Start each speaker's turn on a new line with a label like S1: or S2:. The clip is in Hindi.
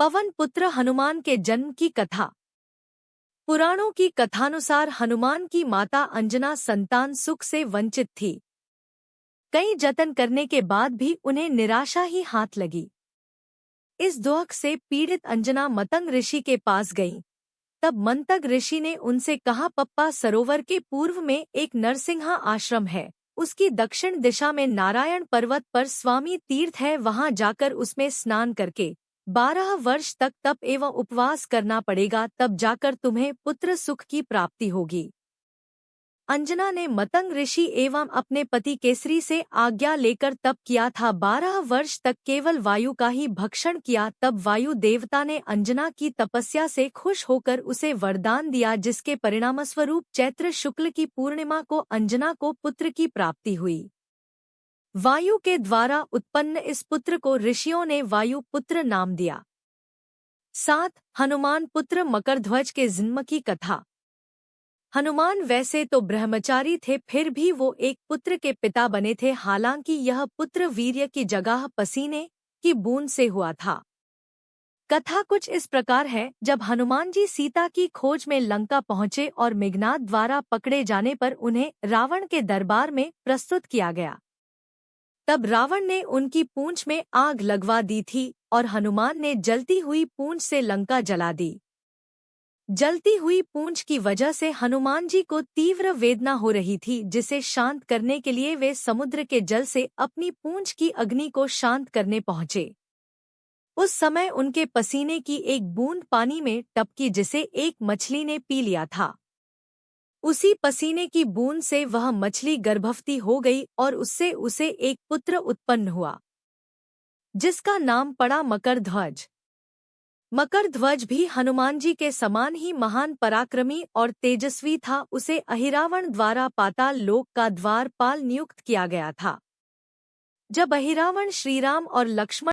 S1: पवन पुत्र हनुमान के जन्म की कथा। पुराणों की कथानुसार हनुमान की माता अंजना संतान सुख से वंचित थी। कई जतन करने के बाद भी उन्हें निराशा ही हाथ लगी। इस दुख से पीड़ित अंजना मतंग ऋषि के पास गई। तब मंतग ऋषि ने उनसे कहा, पप्पा सरोवर के पूर्व में एक नरसिंहा आश्रम है, उसकी दक्षिण दिशा में नारायण पर्वत पर स्वामी तीर्थ है, वहां जाकर उसमें स्नान करके 12 वर्ष तक तप एवं उपवास करना पड़ेगा, तब जाकर तुम्हें पुत्र सुख की प्राप्ति होगी। अंजना ने मतंग ऋषि एवं अपने पति केसरी से आज्ञा लेकर तप किया था। 12 वर्ष तक केवल वायु का ही भक्षण किया। तब वायु देवता ने अंजना की तपस्या से खुश होकर उसे वरदान दिया, जिसके परिणामस्वरूप चैत्र शुक्ल की पूर्णिमा को अंजना को पुत्र की प्राप्ति हुई। वायु के द्वारा उत्पन्न इस पुत्र को ऋषियों ने वायु पुत्र नाम दिया। 7 हनुमान पुत्र मकरध्वज के जन्म की कथा। हनुमान वैसे तो ब्रह्मचारी थे, फिर भी वो एक पुत्र के पिता बने थे। हालांकि यह पुत्र वीर्य की जगह पसीने की बूंद से हुआ था। कथा कुछ इस प्रकार है। जब हनुमान जी सीता की खोज में लंका पहुंचे और मेघनाद द्वारा पकड़े जाने पर उन्हें रावण के दरबार में प्रस्तुत किया गया, तब रावण ने उनकी पूंछ में आग लगवा दी थी और हनुमान ने जलती हुई पूंछ से लंका जला दी। जलती हुई पूंछ की वजह से हनुमान जी को तीव्र वेदना हो रही थी, जिसे शांत करने के लिए वे समुद्र के जल से अपनी पूंछ की अग्नि को शांत करने पहुंचे। उस समय उनके पसीने की एक बूंद पानी में टपकी, जिसे एक मछली ने पी लिया था। उसी पसीने की बूंद से वह मछली गर्भवती हो गई और उससे उसे एक पुत्र उत्पन्न हुआ, जिसका नाम पड़ा मकरध्वज। मकरध्वज भी हनुमान जी के समान ही महान पराक्रमी और तेजस्वी था। उसे अहिरावण द्वारा पाताल लोक का द्वारपाल नियुक्त किया गया था। जब अहिरावण श्रीराम और लक्ष्मण